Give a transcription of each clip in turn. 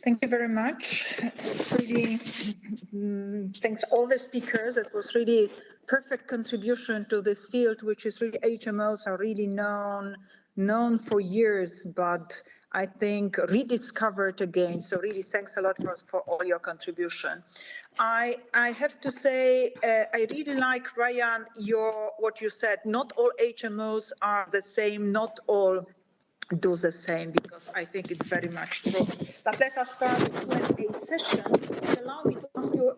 Thank you very much. It's really, thanks all the speakers. It was really perfect contribution to this field, which is really HMOs are really known for years, but I think rediscovered again. So really thanks a lot for all your contribution. I have to say, I really like, Ryan, what you said. Not all HMOs are the same, not all do the same, because I think it's very much true. But let us start with a session. Allow me to ask you,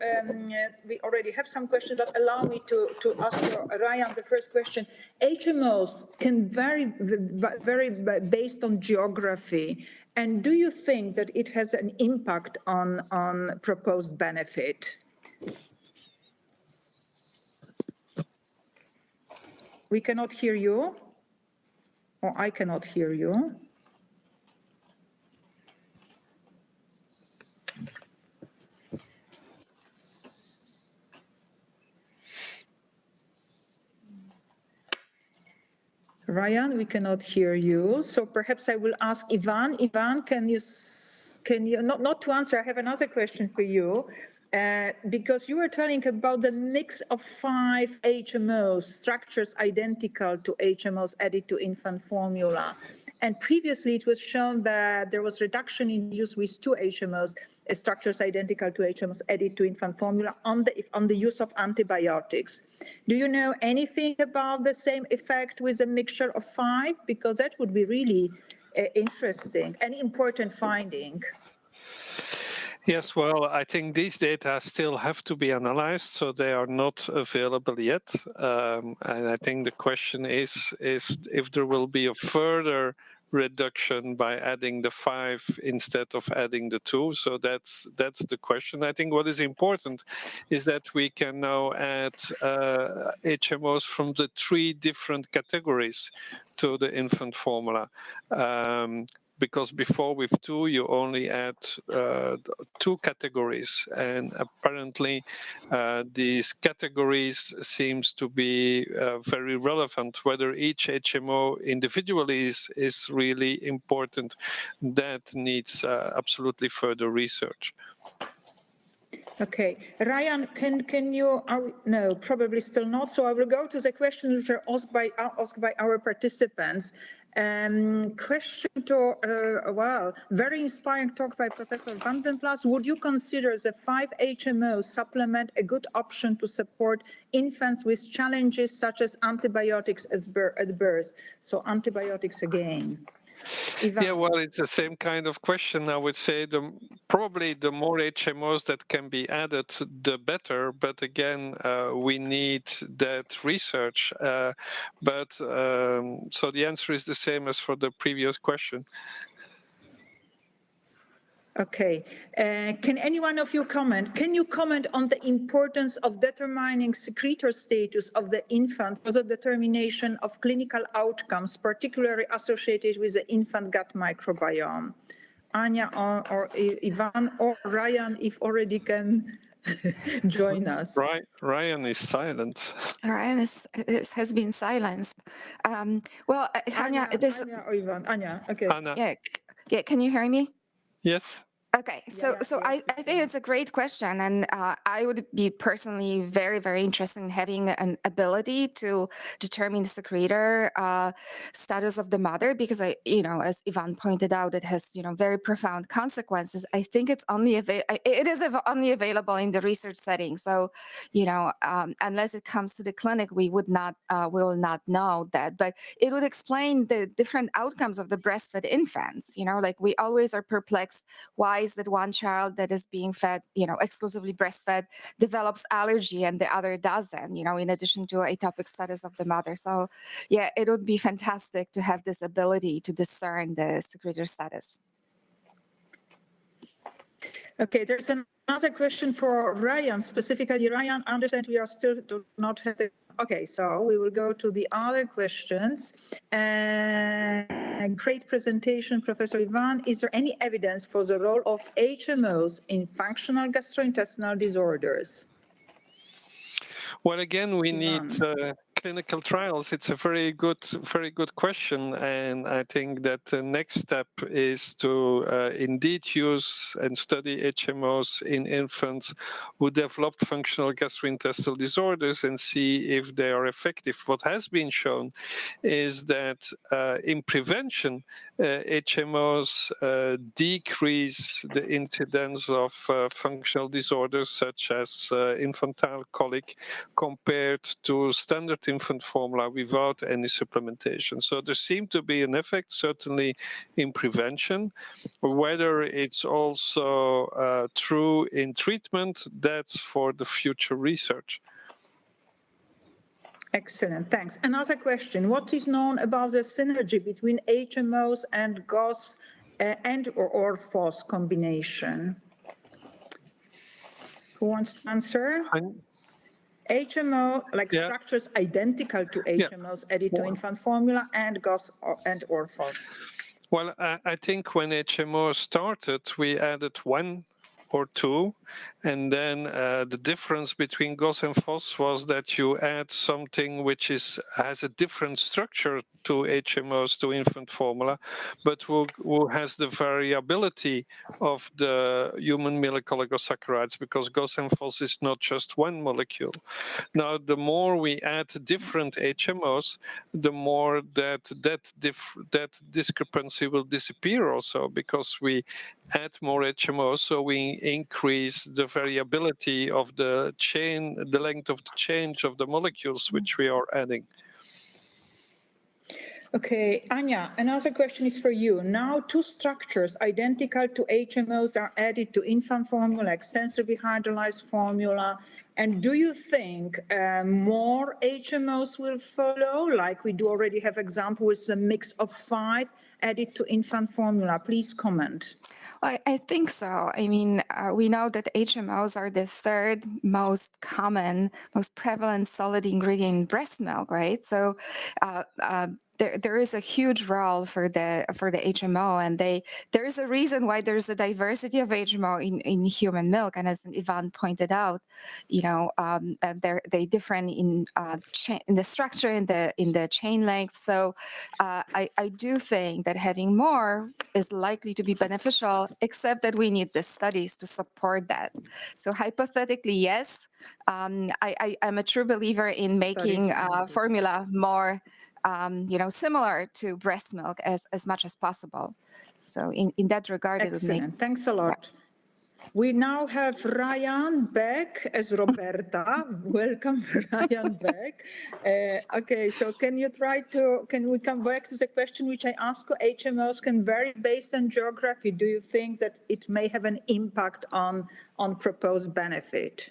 we already have some questions, but allow me to ask you, Ryan, the first question. HMOs can vary based on geography. And do you think that it has an impact on proposed benefit? We cannot hear you. Or I cannot hear you. Ryan, we cannot hear you. So perhaps I will ask Ivan. Ivan, can you not to answer? I have another question for you. Because you were telling about the mix of 5 HMOs, structures identical to HMOs added to infant formula. And previously it was shown that there was reduction in use with 2 HMOs, structures identical to HMOs added to infant formula on the use of antibiotics. Do you know anything about the same effect with a mixture of 5? Because that would be really interesting and important finding. Yes, well, I think these data still have to be analyzed, so they are not available yet. And I think the question is if there will be a further reduction by adding the 5 instead of adding the 2. So that's the question. I think what is important is that we can now add HMOs from the 3 different categories to the infant formula. Because before with 2, you only add 2 categories, and apparently these categories seems to be very relevant. Whether each HMO individually is really important, that needs absolutely further research. Okay, Ryan, can you? No, probably still not. So I will go to the questions which are asked by our participants. Question to, well, very inspiring talk by Professor Van den Plas. Would you consider the 5 HMOs supplement a good option to support infants with challenges such as antibiotics at birth? So antibiotics again. Ivan. Yeah, well, it's the same kind of question. I would say probably the more HMOs that can be added, the better. But again, we need that research. So the answer is the same as for the previous question. Okay. Can any one of you comment? Can you comment on the importance of determining secretor status of the infant for the determination of clinical outcomes, particularly associated with the infant gut microbiome? Anya or Ivan or Ryan, if already can join us. Ryan is silent. Ryan has been silenced. Well, Anya, Anya or Ivan? Anya, okay. Anna. Yeah. Can you hear me? Yes. Okay, so I think it's a great question, and I would be personally very, very interested in having an ability to determine the secretor status of the mother, because as Ivan pointed out, it has very profound consequences. I think it is only available in the research setting. So unless it comes to the clinic, we will not know that. But it would explain the different outcomes of the breastfed infants. Like we always are perplexed. Why is that one child that is being fed, exclusively breastfed, develops allergy and the other doesn't, in addition to atopic status of the mother. So yeah, it would be fantastic to have this ability to discern the secretor status. Okay, there's another question for Ryan, specifically. Ryan, I understand we are still do not have the. Okay, so we will go to the other questions. Great presentation, Professor Ivan. Is there any evidence for the role of HMOs in functional gastrointestinal disorders? Well, again, we need clinical trials, it's a very good question, and I think that the next step is to indeed use and study HMOs in infants who develop functional gastrointestinal disorders and see if they are effective. What has been shown is that in prevention, HMOs decrease the incidence of functional disorders such as infantile colic compared to standard infant formula without any supplementation. So there seemed to be an effect, certainly in prevention. Whether it's also true in treatment, that's for the future research. Excellent, thanks. Another question, what is known about the synergy between HMOs and GOS and/or FOS combination? Who wants to answer? HMO, like structures identical to HMOs added to infant formula and GOS and/or FOS. Well, I think when HMO started, we added one or two, and then the difference between GOS and FOS was that you add something which has a different structure to HMOs, to infant formula, but who has the variability of the human milk oligosaccharides, because GOS and FOS is not just one molecule. Now, the more we add different HMOs, the more that discrepancy will disappear also, because we add more HMOs, so we increase the variability of the chain, the length of the change of the molecules which we are adding. Okay, Anya, another question is for you. Now, two structures identical to HMOs are added to infant formula, extensively hydrolyzed formula. And do you think more HMOs will follow, like we do already have example with a mix of 5 added to infant formula? Please comment. I think so. I mean, we know that HMOs are the third most common, most prevalent solid ingredient in breast milk, right? So there is a huge role for the HMO, and there is a reason why there is a diversity of HMO in human milk. And as Ivan pointed out, you know, they different in the structure, in the chain length. So I do think that having more is likely to be beneficial, except that we need the studies to support that. So hypothetically, yes, I'm a true believer in making formula more similar to breast milk as much as possible. So in that regard, Excellent. It would make Thanks a lot. Yeah. We now have Ryan back as Roberta. Welcome, Ryan, back. Okay, so can we come back to the question which I asked? HMOs can vary based on geography. Do you think that it may have an impact on proposed benefit?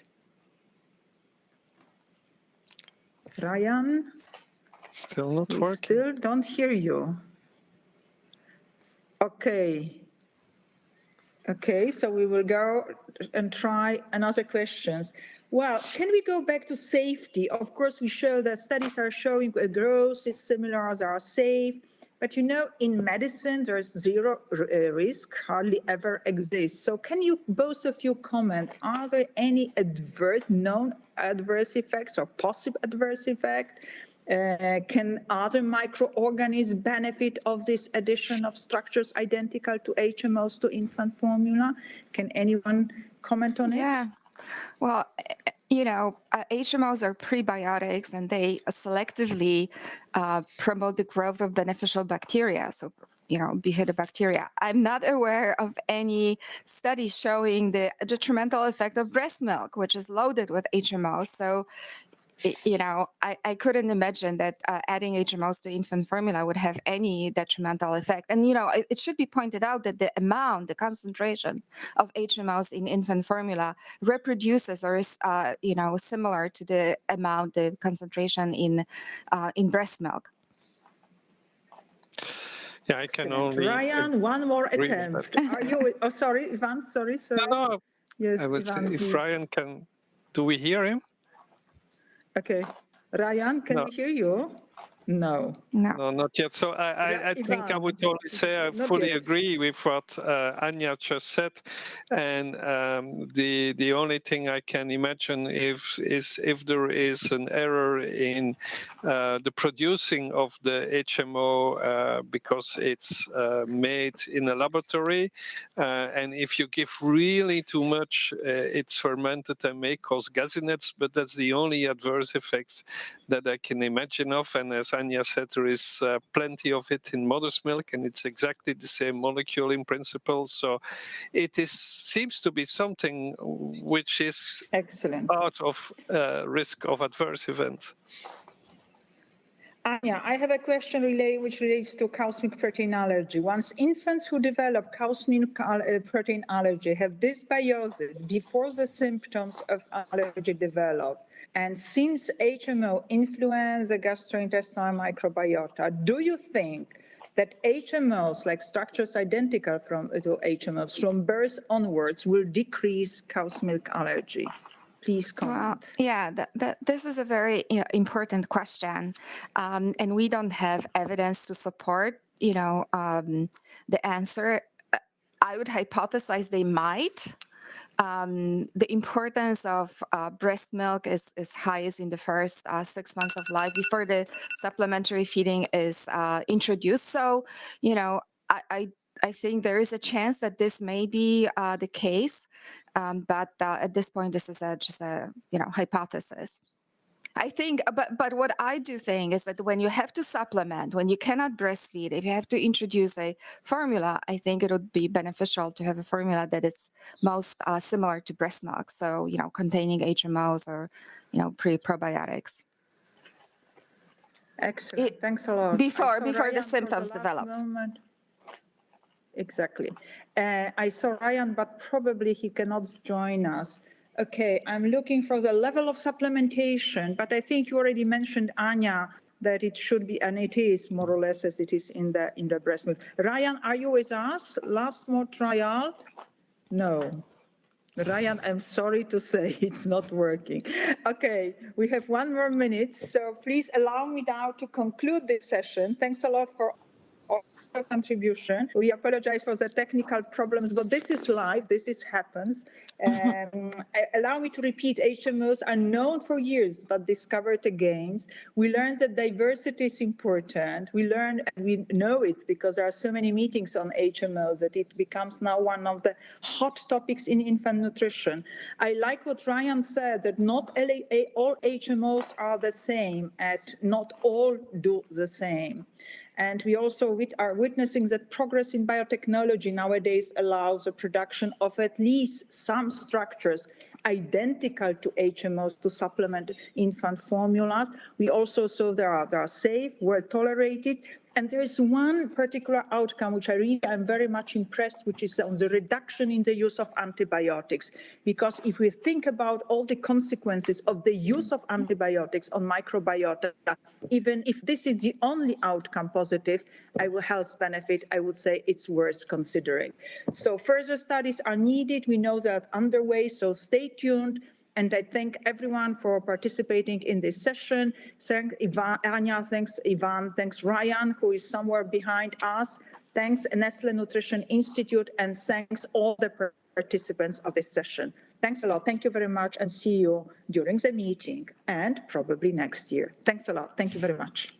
Ryan? Still not working. Still don't hear you. Okay, so we will go and try another questions. Well, can we go back to safety? Of course, we show that studies are showing growth is similar, they are safe. But you know, in medicine, there's zero risk, hardly ever exists. So can you, both of you, comment, are there any known adverse effects or possible adverse effect? Can other microorganisms benefit of this addition of structures identical to HMOs to infant formula? Can anyone comment on it? Yeah, well, you know, HMOs are prebiotics, and they selectively promote the growth of beneficial bacteria. So, you know, bifidobacteria. I'm not aware of any study showing the detrimental effect of breast milk, which is loaded with HMOs. So, you know, I couldn't imagine that adding HMOs to infant formula would have any detrimental effect. And, you know, it should be pointed out that the concentration of HMOs in infant formula reproduces or is, you know, similar to the concentration in breast milk. Yeah, I can only... Ryan, one more attempt. Are you... Oh, sorry, Ivan, sorry. No. Yes, I would Ivan, say if please. Ryan can... Do we hear him? Okay. Ryan, can we hear you? No. No. No, not yet. So I think I would Ivan, only say I not fully yet. agree with what Anja just said, and the only thing I can imagine is if there is an error in the producing of the HMO because it's made in a laboratory, and if you give really too much, it's fermented and may cause gasinets. But that's the only adverse effects that I can imagine of. And as Anja said, there is plenty of it in mother's milk, and it's exactly the same molecule in principle. So it seems to be something which is Excellent. out of risk of adverse events. Anja, I have a question which relates to cow's milk protein allergy. Once infants who develop cow's milk protein allergy have dysbiosis before the symptoms of allergy develop, and since HMO influence the gastrointestinal microbiota, do you think that HMOs, like structures identical to HMOs from birth onwards, will decrease cow's milk allergy? Please comment. Well, yeah, this is a very important question, and we don't have evidence to support, the answer. I would hypothesize they might. The importance of breast milk is highest in the first 6 months of life before the supplementary feeding is introduced. So, I think there is a chance that this may be the case, but at this point, this is just a hypothesis. I think, but what I do think is that when you have to supplement, when you cannot breastfeed, if you have to introduce a formula, I think it would be beneficial to have a formula that is most similar to breast milk. So, containing HMOs or, pre-probiotics. Excellent. Thanks a lot. Before the symptoms develop. Exactly. I saw Ryan, but probably he cannot join us. Okay, I'm looking for the level of supplementation, but I think you already mentioned, Anja, that it should be, and it is more or less as it is in the breast milk. Ryan, are you with us? Last more trial? No. Ryan, I'm sorry to say it's not working. Okay, we have 1 more minute, so please allow me now to conclude this session. Thanks a lot for all your contribution. We apologize for the technical problems, but this is live, this happens. Allow me to repeat, HMOs are known for years, but discovered again. We learned that diversity is important. We learn, and we know it because there are so many meetings on HMOs that it becomes now one of the hot topics in infant nutrition. I like what Ryan said, that not all HMOs are the same, and not all do the same. And we also are witnessing that progress in biotechnology nowadays allows the production of at least some structures identical to HMOs to supplement infant formulas. We also saw they are safe, well tolerated. And there is one particular outcome which I'm very much impressed, which is on the reduction in the use of antibiotics. Because if we think about all the consequences of the use of antibiotics on microbiota, even if this is the only outcome positive, health benefit, I would say it's worth considering. So further studies are needed. We know they're underway, so stay tuned. And I thank everyone for participating in this session. Thanks, Anja, thanks, Ivan, thanks, Ryan, who is somewhere behind us. Thanks, Nestle Nutrition Institute, and thanks all the participants of this session. Thanks a lot. Thank you very much, and see you during the meeting and probably next year. Thanks a lot. Thank you very much.